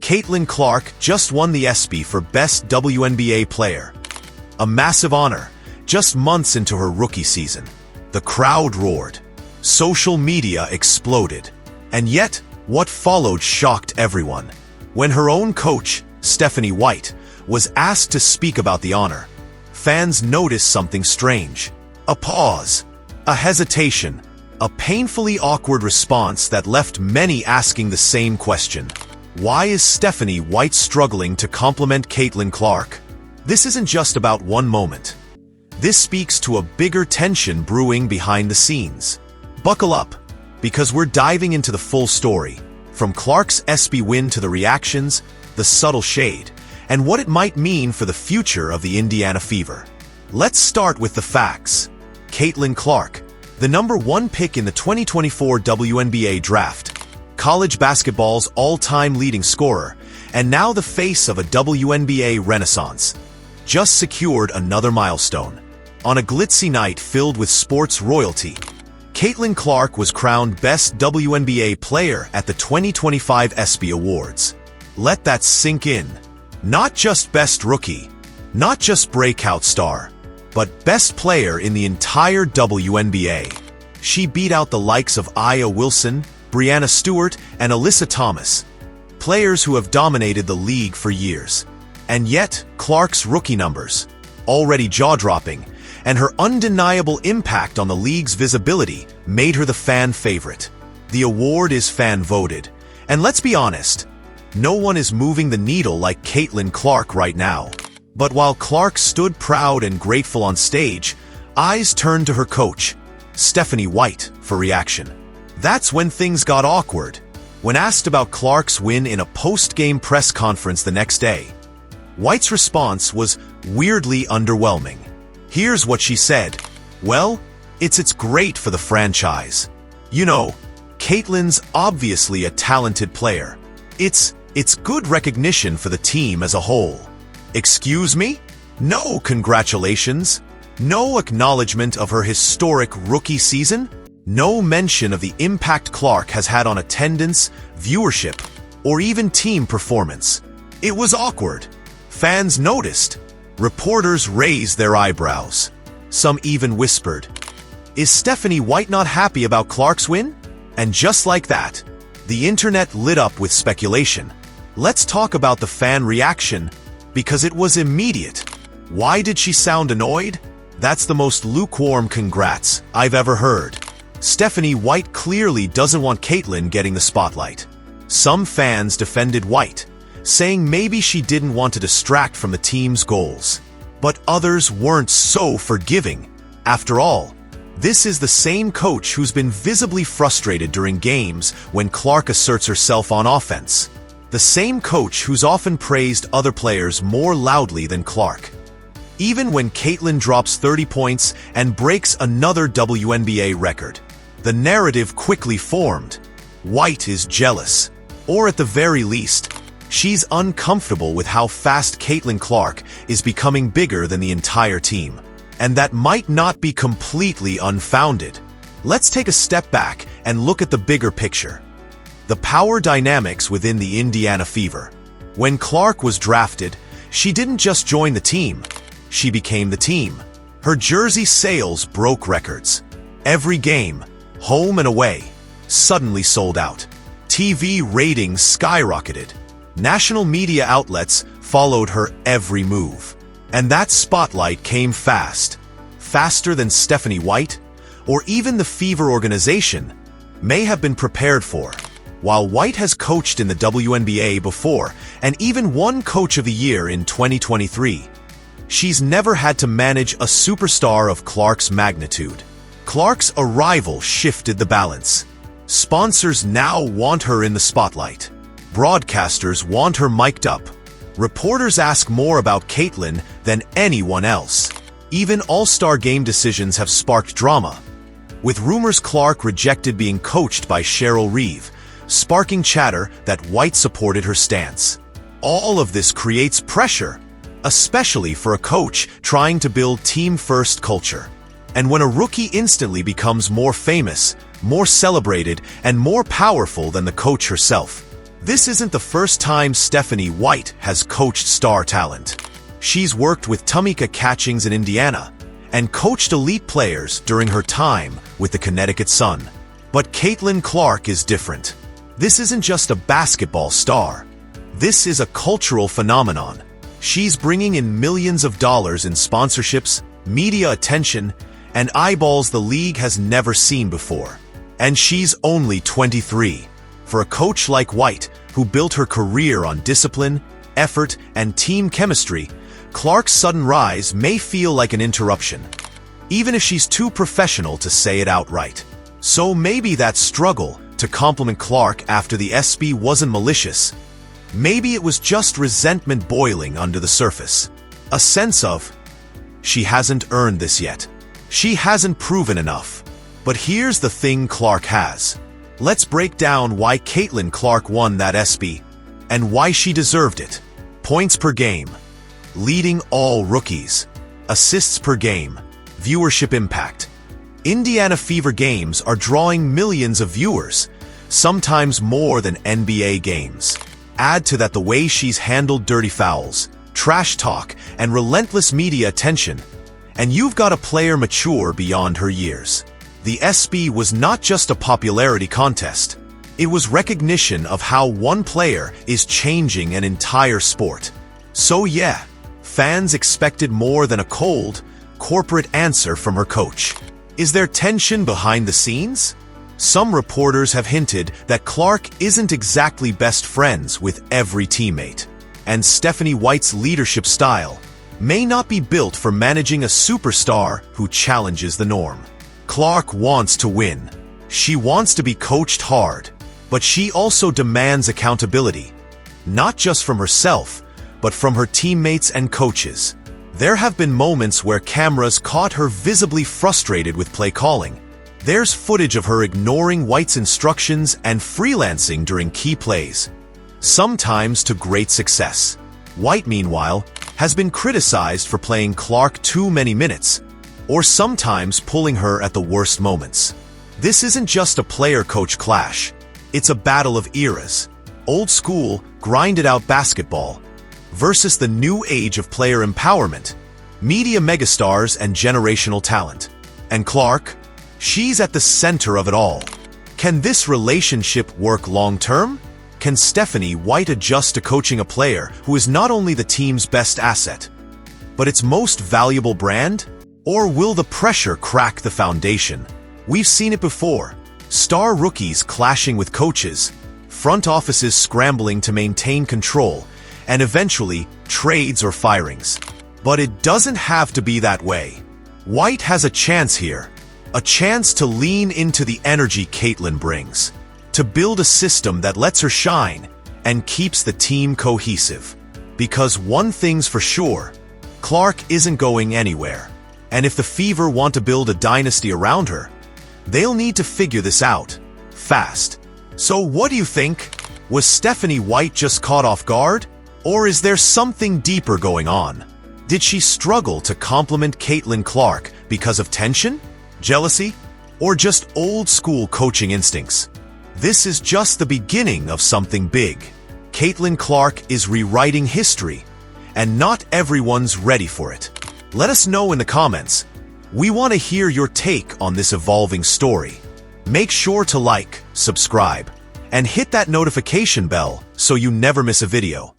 Caitlin Clark just won the ESPY for Best WNBA Player. A massive honor, just months into her rookie season. The crowd roared. Social media exploded. And yet, what followed shocked everyone. When her own coach, Stephanie White, was asked to speak about the honor, fans noticed something strange. A pause, a hesitation, a painfully awkward response that left many asking the same question. Why is Stephanie White struggling to compliment Caitlin Clark? This isn't just about one moment. This speaks to a bigger tension brewing behind the scenes. Buckle up, because we're diving into the full story, from Clark's ESPY win to the reactions, the subtle shade, and what it might mean for the future of the Indiana Fever. Let's start with the facts. Caitlin Clark, the #1 pick in the 2024 WNBA draft, college basketball's all-time leading scorer, and now the face of a WNBA renaissance, just secured another milestone. On a glitzy night filled with sports royalty, Caitlin Clark was crowned Best WNBA Player at the 2025 ESPY Awards. Let that sink in. Not just Best Rookie, not just Breakout Star, but Best Player in the entire WNBA. She beat out the likes of Aya Wilson, Brianna Stewart, and Alyssa Thomas, players who have dominated the league for years. And yet, Clark's rookie numbers, already jaw-dropping, and her undeniable impact on the league's visibility made her the fan favorite. The award is fan-voted, and let's be honest, no one is moving the needle like Caitlin Clark right now. But while Clark stood proud and grateful on stage, eyes turned to her coach, Stephanie White, for reaction. That's when things got awkward. When asked about Clark's win in a post-game press conference the next day, White's response was weirdly underwhelming. Here's what she said. "Well, it's great for the franchise. You know, Caitlin's obviously a talented player. It's good recognition for the team as a whole." Excuse me? No congratulations? No acknowledgement of her historic rookie season? No mention of the impact Clark has had on attendance, viewership, or even team performance. It was awkward. Fans noticed. Reporters raised their eyebrows. Some even whispered, "Is Stephanie White not happy about Clark's win?" And just like that, the internet lit up with speculation. Let's talk about the fan reaction, because it was immediate. Why did she sound annoyed? That's the most lukewarm congrats I've ever heard. Stephanie White clearly doesn't want Caitlin getting the spotlight. Some fans defended White, saying maybe she didn't want to distract from the team's goals. But others weren't so forgiving. After all, this is the same coach who's been visibly frustrated during games when Clark asserts herself on offense. The same coach who's often praised other players more loudly than Clark. Even when Caitlin drops 30 points and breaks another WNBA record, the narrative quickly formed. White is jealous. Or at the very least, she's uncomfortable with how fast Caitlin Clark is becoming bigger than the entire team. And that might not be completely unfounded. Let's take a step back and look at the bigger picture. The power dynamics within the Indiana Fever. When Clark was drafted, she didn't just join the team. She became the team. Her jersey sales broke records. Every game, home and away, suddenly sold out. TV ratings skyrocketed. National media outlets followed her every move. And that spotlight came fast. Faster than Stephanie White, or even the Fever organization, may have been prepared for. While White has coached in the WNBA before and even won Coach of the Year in 2023, she's never had to manage a superstar of Clark's magnitude. Clark's arrival shifted the balance. Sponsors now want her in the spotlight. Broadcasters want her mic'd up. Reporters ask more about Caitlin than anyone else. Even All-Star game decisions have sparked drama, with rumors Clark rejected being coached by Cheryl Reeve, sparking chatter that White supported her stance. All of this creates pressure, especially for a coach trying to build team-first culture. And when a rookie instantly becomes more famous, more celebrated, and more powerful than the coach herself, This isn't the first time Stephanie White has coached star talent. She's worked with Tamika Catchings in Indiana and coached elite players during her time with the Connecticut Sun. But Caitlin Clark is different. This isn't just a basketball star. This is a cultural phenomenon. She's bringing in millions of dollars in sponsorships, media attention, and eyeballs the league has never seen before. And she's only 23. For a coach like White, who built her career on discipline, effort, and team chemistry, Clark's sudden rise may feel like an interruption, even if she's too professional to say it outright. So maybe that struggle to compliment Clark after the ESPY wasn't malicious. Maybe it was just resentment boiling under the surface. A sense of, she hasn't earned this yet. She hasn't proven enough. But here's the thing Clark has. Let's break down why Caitlin Clark won that ESPY and why she deserved it. Points per game, leading all rookies, assists per game, viewership impact. Indiana Fever games are drawing millions of viewers, sometimes more than NBA games. Add to that the way she's handled dirty fouls, trash talk, and relentless media attention, and you've got a player mature beyond her years. The ESPY was not just a popularity contest. It was recognition of how one player is changing an entire sport. So yeah, fans expected more than a cold, corporate answer from her coach. Is there tension behind the scenes? Some reporters have hinted that Clark isn't exactly best friends with every teammate, and Stephanie White's leadership style may not be built for managing a superstar who challenges the norm. Clark wants to win. She wants to be coached hard, but she also demands accountability, not just from herself, but from her teammates and coaches. There have been moments where cameras caught her visibly frustrated with play calling. There's footage of her ignoring White's instructions and freelancing during key plays, sometimes to great success. White, meanwhile, has been criticized for playing Clark too many minutes, or sometimes pulling her at the worst moments. This isn't just a player-coach clash. It's a battle of eras. Old school, grinded-out basketball versus the new age of player empowerment, media megastars and generational talent. And Clark? She's at the center of it all. Can this relationship work long-term? Can Stephanie White adjust to coaching a player who is not only the team's best asset, but its most valuable brand? Or will the pressure crack the foundation? We've seen it before. Star rookies clashing with coaches, front offices scrambling to maintain control, and eventually trades or firings. But it doesn't have to be that way. White has a chance here. A chance to lean into the energy Caitlin brings, to build a system that lets her shine and keeps the team cohesive. Because one thing's for sure, Clark isn't going anywhere. And if the Fever want to build a dynasty around her, they'll need to figure this out, fast. So what do you think? Was Stephanie White just caught off guard? Or is there something deeper going on? Did she struggle to compliment Caitlin Clark because of tension? Jealousy, or just old-school coaching instincts? This is just the beginning of something big. Caitlin Clark is rewriting history, and not everyone's ready for it. Let us know in the comments. We want to hear your take on this evolving story. Make sure to like, subscribe, and hit that notification bell so you never miss a video.